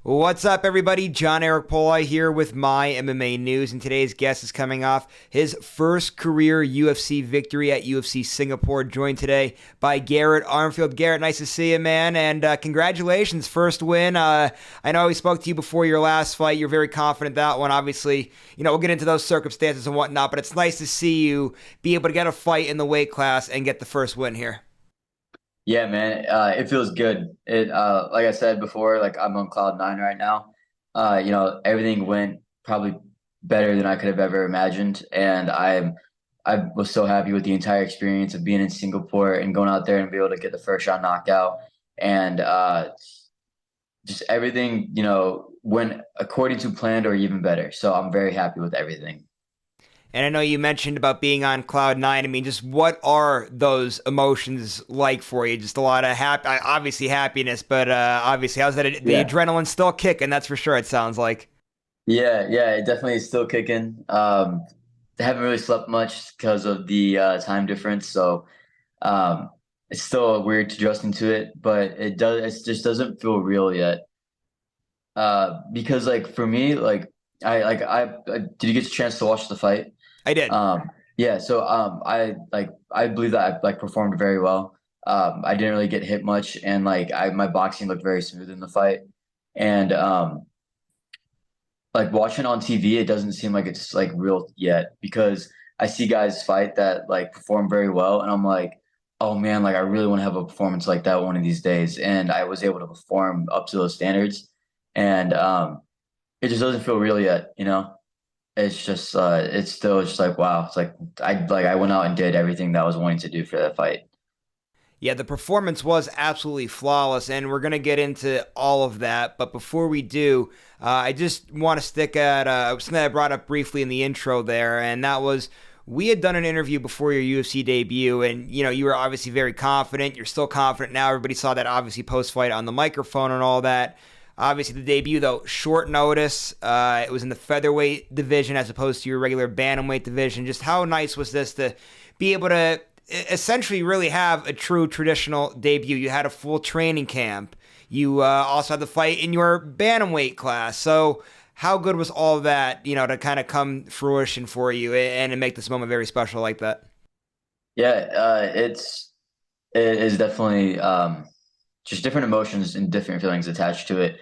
What's up, everybody? John Eric Polai here with My MMA News, and today's guest is coming off his first career UFC victory at UFC Singapore, joined today by Garrett Armfield. Garrett, nice to see you, man, and congratulations, first win. I know we spoke to you before your last fight. You're very confident that one. Obviously, we'll get into those circumstances and whatnot, but it's nice to see you be able to get a fight in the weight class and get the first win here. Yeah, man, it feels good. Like I said before, like I'm on cloud nine right now. Everything went probably better than I could have ever imagined, and I was so happy with the entire experience of being in Singapore and going out there and be able to get the first round knockout, and just everything, went according to planned or even better. So I'm very happy with everything. And I know you mentioned about being on cloud nine. I mean, just what are those emotions like for you? Just a lot of obviously happiness, but obviously, how's that? The Yeah. adrenaline still kicking, that's for sure, it sounds like. Yeah, it definitely is still kicking. I haven't really slept much because of the time difference, so um, it's still weird to adjust into it, but it just doesn't feel real yet. Because like for me, like I did you get a chance to watch the fight? I did. Yeah, so I believe that I like performed very well. I didn't really get hit much, and like I my boxing looked very smooth in the fight, and like watching on TV, it doesn't seem like it's like real yet because I see guys fight that like perform very well, and I'm like, oh man, like I really want to have a performance like that one of these days. And I was able to perform up to those standards, and it just doesn't feel real yet. It's just it's still just like wow, it's like I went out and did everything that I was wanting to do for that fight. Yeah, the performance was absolutely flawless, and we're going to get into all of that. But before we do, I just want to stick at something that I brought up briefly in the intro there, and that was we had done an interview before your UFC debut, and you were obviously very confident. You're still confident now. Everybody saw that obviously post fight on the microphone and all that. Obviously, the debut though, short notice. It was in the featherweight division as opposed to your regular bantamweight division. Just how nice was this to be able to essentially really have a true traditional debut? You had a full training camp. You also had the fight in your bantamweight class. So how good was all that, to kind of come fruition for you and to make this moment very special like that? Yeah, it is definitely just different emotions and different feelings attached to it.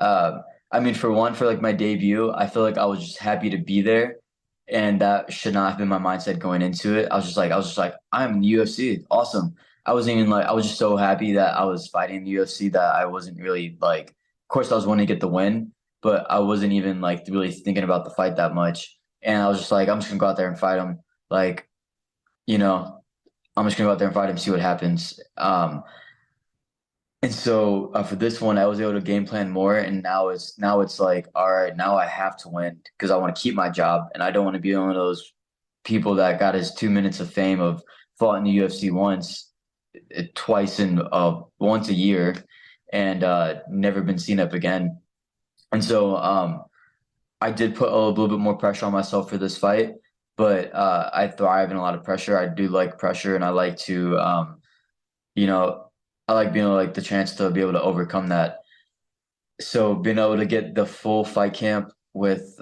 I mean, for one, for like my debut, I feel like I was just happy to be there, and that should not have been my mindset going into it. I was just like, I'm in the UFC, awesome. I wasn't even like, I was just so happy that I was fighting in the UFC that I wasn't really like, of course, I was wanting to get the win, but I wasn't even like really thinking about the fight that much. And I was just like, I'm just gonna go out there and fight him. Like, you know, I'm just gonna go out there and fight him, see what happens. And so for this one, I was able to game plan more, and now it's like, all right, now I have to win because I want to keep my job, and I don't want to be one of those people that got his 2 minutes of fame of fought in the UFC once, twice in once a year, and never been seen up again. And so I did put a little bit more pressure on myself for this fight, but I thrive in a lot of pressure. I do like pressure, and I like to you know, I like being like the chance to be able to overcome that. So being able to get the full fight camp with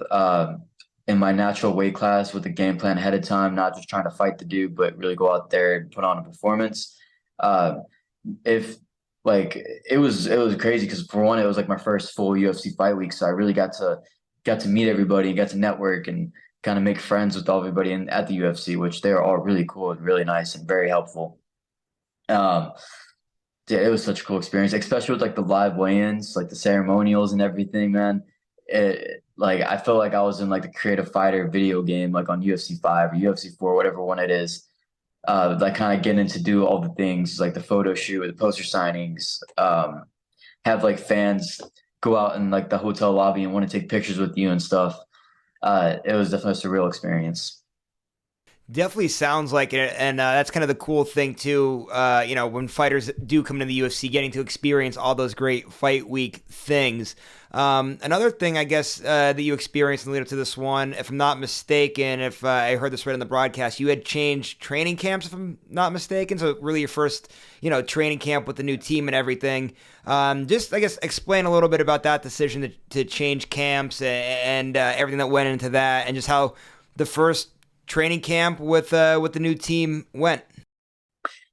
in my natural weight class with a game plan ahead of time, not just trying to fight the dude, but really go out there and put on a performance. Uh, if like it was crazy because for one, it was like my first full UFC fight week, so I really got to meet everybody, got to network and kind of make friends with everybody at the UFC, which they're all really cool and really nice and very helpful. Um, yeah, it was such a cool experience, especially with like the live weigh-ins, like the ceremonials and everything, man. Like I felt like I was in like the Creative Fighter video game, like on UFC 5 or UFC 4, whatever one it is. Like kind of getting to do all the things like the photo shoot, the poster signings, have like fans go out in like the hotel lobby and want to take pictures with you and stuff. It was definitely a surreal experience. Definitely sounds like it, and that's kind of the cool thing too. When fighters do come into the UFC, getting to experience all those great fight week things. Another thing, I guess, that you experienced in the lead up to this one, if I'm not mistaken, if I heard this right in the broadcast, you had changed training camps, if I'm not mistaken. So really, your first, training camp with the new team and everything. Just, I guess, explain a little bit about that decision to change camps and everything that went into that, and just how the first training camp with the new team went.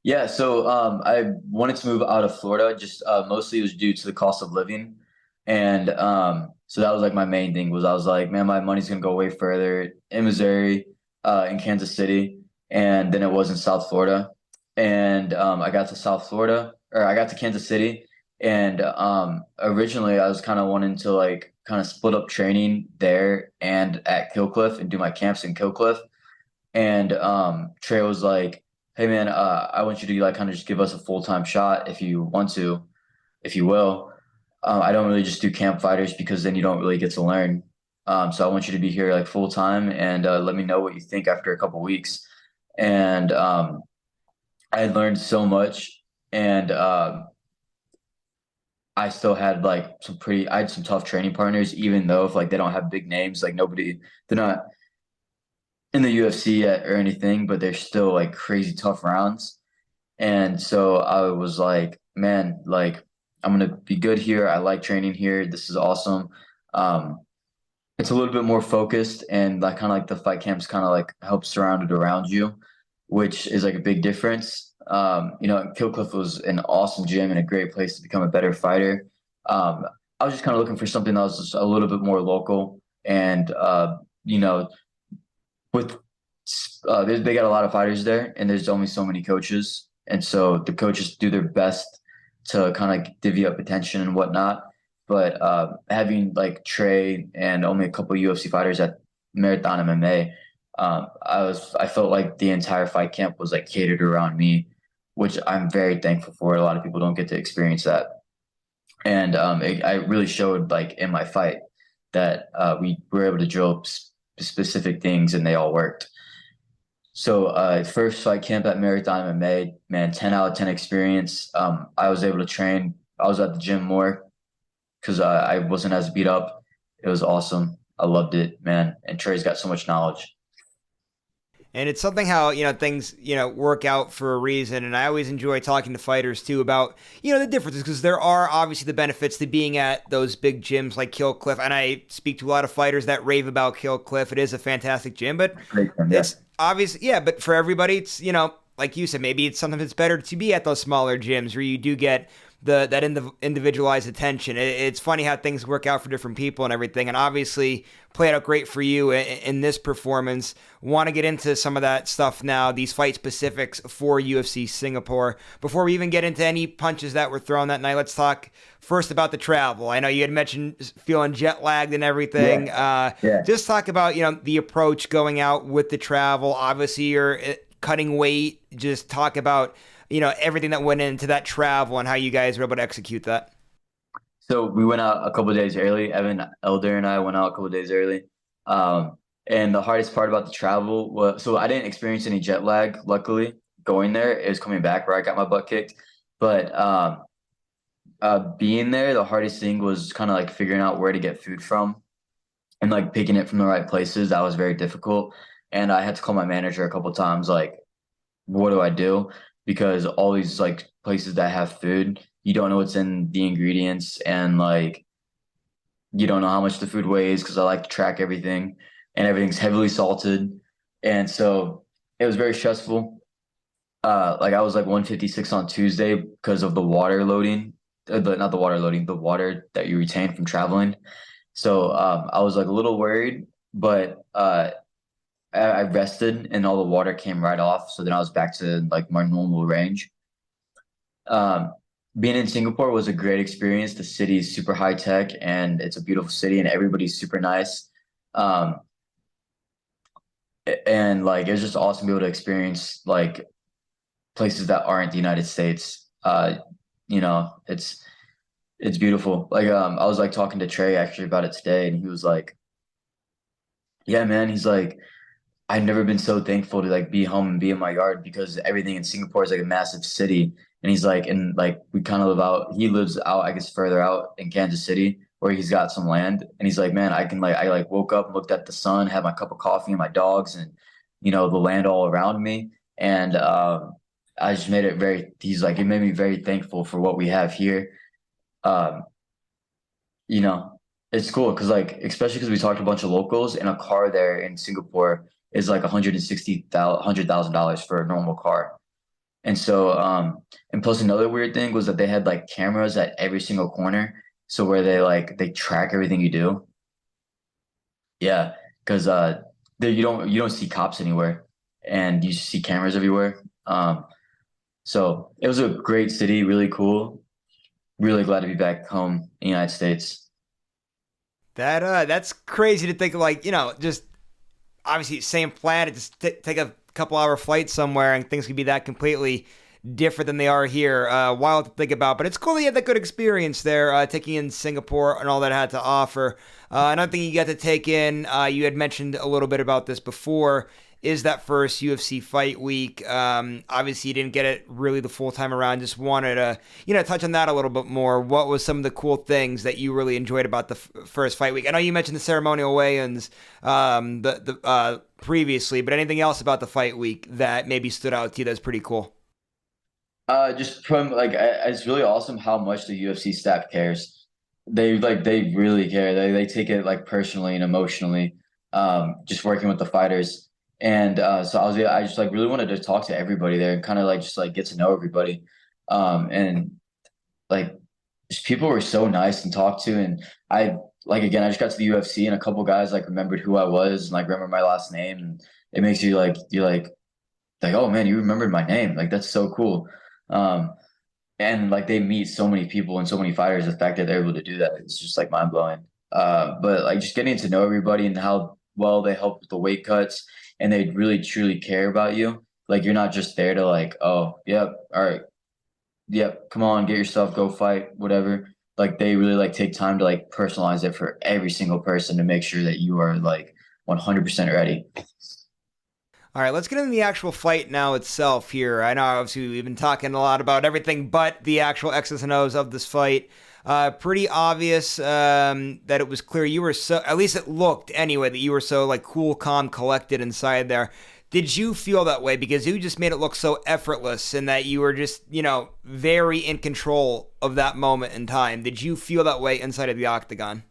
Yeah, so I wanted to move out of Florida. Just mostly it was due to the cost of living, and so that was like my main thing was I was like, man, my money's gonna go way further in Missouri, in Kansas City, and then it was in South Florida. And I got to South Florida, or I got to Kansas City, and originally I was kind of wanting to like kind of split up training there and at Killcliff and do my camps in Killcliff. And Trey was like, "Hey man, I want you to like kind of just give us a full-time shot if you want to, if you will. I don't really just do camp fighters because then you don't really get to learn. So I want you to be here like full time and let me know what you think after a couple weeks." And I had learned so much, and I still had like I had some tough training partners, even though if like they don't have big names, like nobody, they're not in the UFC yet or anything, but they're still like crazy tough rounds. And so I was like, man, like I'm gonna be good here. I like training here. This is awesome. Um, it's a little bit more focused and like kind of like the fight camps kind of like help surround it around you, which is like a big difference. Killcliff was an awesome gym and a great place to become a better fighter. Um, I was just kind of looking for something that was just a little bit more local and you know, with they got a lot of fighters there, and there's only so many coaches, and so the coaches do their best to kind of divvy up attention and whatnot. But having like Trey and only a couple of UFC fighters at Marathon MMA, I felt like the entire fight camp was like catered around me, which I'm very thankful for. A lot of people don't get to experience that, and I really showed like in my fight that we were able to drill specific things and they all worked. So first fight camp at Marathon MMA, man, 10 out of 10 experience. I was able to train. I was at the gym more because I wasn't as beat up. It was awesome. I loved it, man. And Trey's got so much knowledge. And it's something how, things, work out for a reason. And I always enjoy talking to fighters too about, the differences, because there are obviously the benefits to being at those big gyms like Kill Cliff. And I speak to a lot of fighters that rave about Kill Cliff. It is a fantastic gym, but Great, yeah. it's obvious. Yeah. But for everybody, it's, like you said, maybe it's sometimes it's better to be at those smaller gyms where you do get that individualized attention. It's funny how things work out for different people and everything, and obviously played out great for you in this performance. Want to get into some of that stuff now, these fight specifics for UFC Singapore. Before we even get into any punches that were thrown that night, let's talk first about the travel. I know you had mentioned feeling jet lagged and everything. Yeah. Just talk about the approach going out with the travel. Obviously, you're cutting weight. Just talk about everything that went into that travel and how you guys were able to execute that. So we went out a couple of days early. Evan Elder and I went out a couple of days early. And the hardest part about the travel was, so I didn't experience any jet lag, luckily, going there. It was coming back where I got my butt kicked. But being there, the hardest thing was kind of like figuring out where to get food from and like picking it from the right places. That was very difficult. And I had to call my manager a couple of times, like, what do I do? Because all these like places that have food, you don't know what's in the ingredients, and like you don't know how much the food weighs because I like to track everything, and everything's heavily salted. And so it was very stressful. Like I was like 156 on Tuesday because of the water loading, not the water loading, the water that you retain from traveling. So I was like a little worried, but I rested and all the water came right off. So then I was back to like my normal range. Um, Being in Singapore was a great experience. The city is super high tech and it's a beautiful city and everybody's super nice. Um, and like it was just awesome to be able to experience like places that aren't the United States. It's beautiful. Like I was like talking to Trey actually about it today, and he was like, "Yeah, man." He's like, I've never been so thankful to like be home and be in my yard because everything in Singapore is like a massive city. And he's like, and like we kind of live out, he lives out, I guess, further out in Kansas City where he's got some land. And he's like, man, I can like, I like woke up, looked at the sun, had my cup of coffee and my dogs and, the land all around me. And I just made it he's like, it made me very thankful for what we have here. Um, you know, it's cool because like especially because we talked to a bunch of locals and a car there in Singapore is like $160,000 for a normal car. And so and plus another weird thing was that they had like cameras at every single corner. So where they track everything you do. Yeah, because you don't see cops anywhere and you see cameras everywhere. So it was a great city, really cool. Really glad to be back home in the United States. That's crazy to think, like, just obviously same planet, just take a couple hour flight somewhere and things could be that completely different than they are here. Wild to think about, but it's cool that you had that good experience there, taking in Singapore and all that it had to offer. Another thing you got to take in, you had mentioned a little bit about this before, is that first UFC fight week. Obviously, you didn't get it really the full time around. Just wanted to, touch on that a little bit more. What was some of the cool things that you really enjoyed about the first fight week? I know you mentioned the ceremonial weigh-ins, previously, but anything else about the fight week that maybe stood out to you that's pretty cool? Just from like, it's really awesome how much the UFC staff cares. They really care. They take it like personally and emotionally. Just working with the fighters, and so I just like really wanted to talk to everybody there and kind of like just like get to know everybody. And like just people were so nice and talk to, and I like again I just got to the UFC and a couple guys like remembered who I was and like remember my last name, and it makes you like like, oh man, you remembered my name. Like that's so cool. Um, and like they meet so many people and so many fighters. The fact that they're able to do that, it's just like mind blowing. But like just getting to know everybody and how well they help with the weight cuts and they really truly care about you. Like you're not just there to like, oh, yep, all right, yep, come on, get yourself, go fight, whatever. Like they really like take time to like personalize it for every single person to make sure that you are like 100% ready. All right, let's get into the actual fight now itself here. I know obviously we've been talking a lot about everything but the actual X's and O's of this fight. Pretty obvious that it was clear you were so, at least it looked anyway, that you were so like cool, calm, collected inside there. Did you feel that way? Because you just made it look so effortless and that you were just, very in control of that moment in time. Did you feel that way inside of the octagon?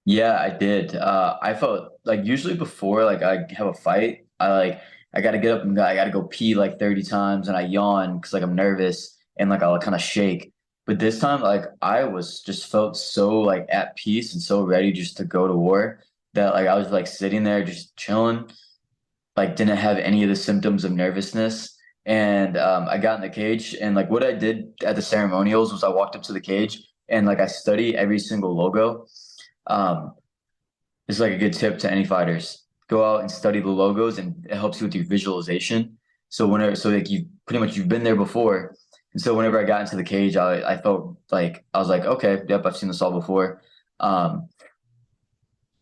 Yeah, I did. I felt like usually before like I have a fight, I gotta get up and I gotta go pee like 30 times and I yawn because like I'm nervous and like I'll kind of shake. But this time like I was just felt so like at peace and so ready just to go to war that like I was like sitting there just chilling, like didn't have any of the symptoms of nervousness. And I got in the cage and like what I did at the ceremonials was I walked up to the cage and like I study every single logo. Um, this is like a good tip to any fighters. Go out and study the logos, and it helps you with your visualization. So like you pretty much you've been there before, and so whenever I got into the cage, I felt like I was like, okay, yep, I've seen this all before. Um,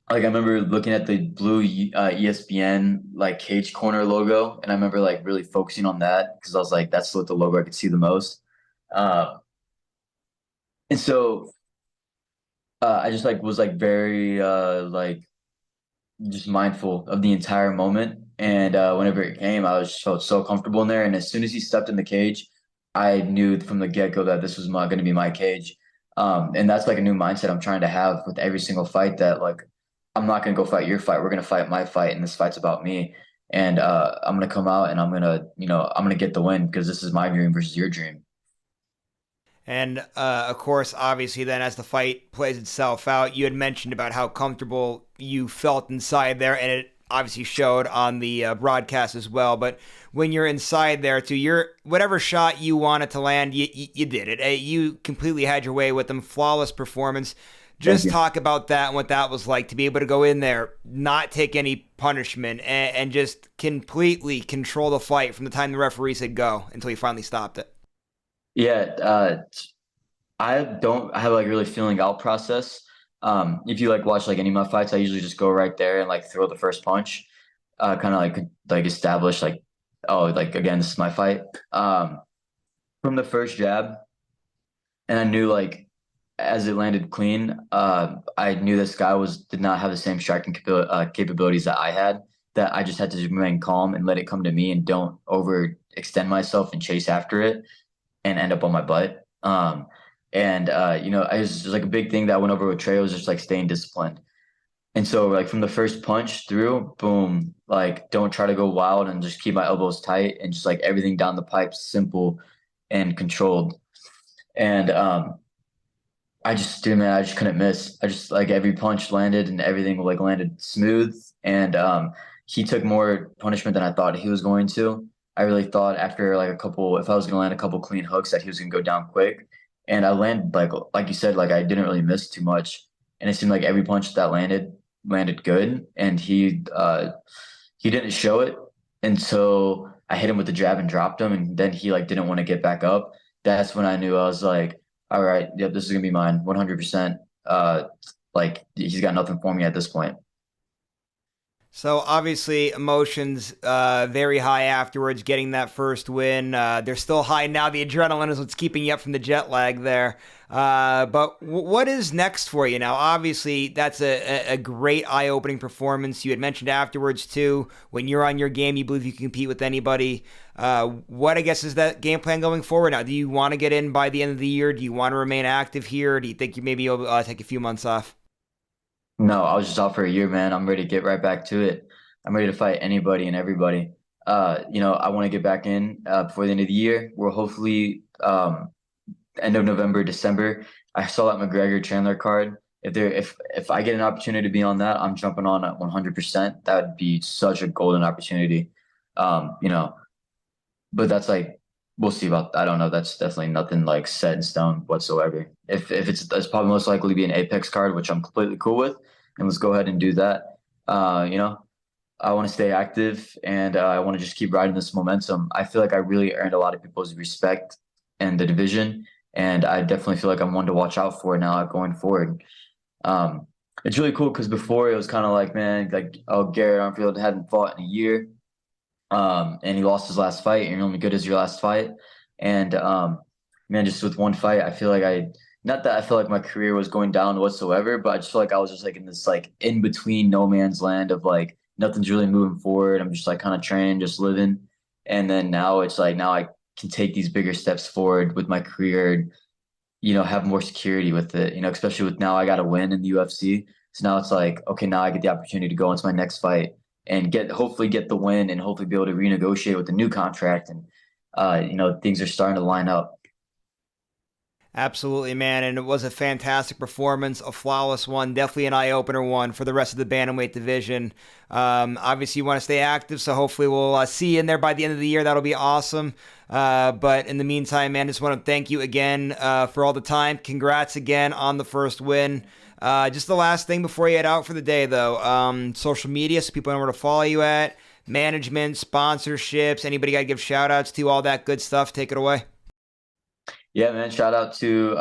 like I remember looking at the blue ESPN like cage corner logo, and I remember like really focusing on that because I was like, that's what the logo I could see the most. Uh, and so I just like was like very like just mindful of the entire moment. And whenever it came, I was just felt so comfortable in there. And as soon as he stepped in the cage, I knew from the get-go that this was going to be my cage. And that's like a new mindset I'm trying to have with every single fight that like, I'm not going to go fight your fight. We're going to fight my fight. And this fight's about me. And I'm going to come out and I'm going to get the win because this is my dream versus your dream. And of course, obviously, then as the fight plays itself out, you had mentioned about how comfortable you felt inside there, and it obviously showed on the broadcast as well. But when you're inside there, too, your whatever shot you wanted to land, you did it. You completely had your way with them. Flawless performance. Thank Just you. talk about that and what that was like to be able to go in there, not take any punishment, and just completely control the fight from the time the referee said go until he finally stopped it. Yeah, I don't have like really feeling out process. If you like watch like any of my fights, I usually just go right there and like throw the first punch. kind of like establish like, oh, like again, this is my fight. From the first jab, and I knew like as it landed clean, I knew this guy was did not have the same striking capabilities that I had. That I just had to remain calm and let it come to me, and don't overextend myself and chase after it and end up on my butt. And you know, I was just like a big thing that I went over with Trey was just like staying disciplined. And so like from the first punch through, boom, like don't try to go wild and just keep my elbows tight and just like everything down the pipe simple and controlled. And I just dude, man, I just couldn't miss. I just like every punch landed and everything like landed smooth. And he took more punishment than I thought he was going to. I really thought after like a couple, if I was gonna land a couple clean hooks, that he was gonna go down quick. And I landed like you said, like I didn't really miss too much. And it seemed like every punch that landed good. And he didn't show it until I hit him with the jab and dropped him, and then he like didn't want to get back up. That's when I knew I was like, all right, yep, this is gonna be mine, 100%. Like he's got nothing for me at this point. So obviously emotions very high afterwards, getting that first win. They're still high now. The adrenaline is what's keeping you up from the jet lag there. But what is next for you now? Obviously, that's a great eye-opening performance. You had mentioned afterwards too, when you're on your game, you believe you can compete with anybody. What I guess is that game plan going forward now? Do you want to get in by the end of the year? Do you want to remain active here? Do you think you maybe you'll take a few months off? No, I was just off for a year, man. I'm ready to get right back to it. I'm ready to fight anybody and everybody. You know, I want to get back in before the end of the year. We're hopefully end of November, December. I saw that McGregor Chandler card. If I get an opportunity to be on that, I'm jumping on at 100%. That would be such a golden opportunity. You know, but that's like we'll see about. I don't know. That's definitely nothing like set in stone whatsoever. If it's probably most likely to be an Apex card, which I'm completely cool with, and let's go ahead and do that. You know, I want to stay active, and I want to just keep riding this momentum. I feel like I really earned a lot of people's respect in the division, and I definitely feel like I'm one to watch out for now going forward. Um, it's really cool because before it was kind of like, man, like, oh, Garrett Armfield hadn't fought in a year, and he lost his last fight, and you're only good as your last fight. And man, just with one fight, I feel like not that I feel like my career was going down whatsoever, but I just feel like I was just like in this like in between no man's land of like nothing's really moving forward. I'm just like kind of training, just living. And then now it's like now I can take these bigger steps forward with my career, you know, have more security with it, you know, especially with now I got to win in the UFC. So now it's like, okay, now I get the opportunity to go into my next fight and hopefully get the win and hopefully be able to renegotiate with the new contract. And, you know, things are starting to line up. Absolutely, man, and it was a fantastic performance, a flawless one, definitely an eye-opener one for the rest of the bantamweight division. Obviously, you want to stay active, so hopefully we'll see you in there by the end of the year. That'll be awesome. But in the meantime, man, just want to thank you again for all the time. Congrats again on the first win. Just the last thing before you head out for the day, though. Social media, so people know where to follow you at. Management, sponsorships, anybody got to give shout-outs to, all that good stuff. Take it away. Yeah, man. Shout out to you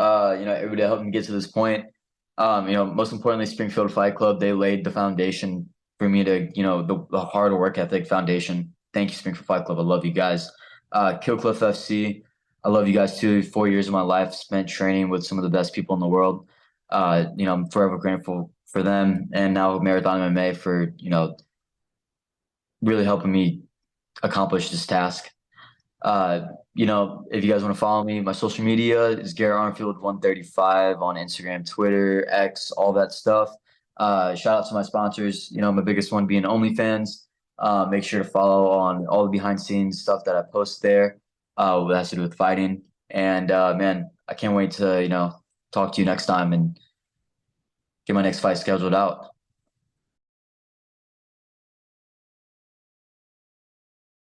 know, everybody that helped me get to this point. You know, most importantly, Springfield Fight Club. They laid the foundation for me to, you know, the hard work ethic foundation. Thank you, Springfield Fight Club. I love you guys. Killcliff FC. I love you guys too. 4 years of my life spent training with some of the best people in the world. You know, I'm forever grateful for them. And now Marathon MMA for, you know, really helping me accomplish this task. You know, if you guys want to follow me, my social media is Garrett Armfield 135 on Instagram, Twitter, X, all that stuff. Shout out to my sponsors, you know, my biggest one being OnlyFans. Make sure to follow on all the behind scenes stuff that I post there. That has to do with fighting. And man, I can't wait to, you know, talk to you next time and get my next fight scheduled out.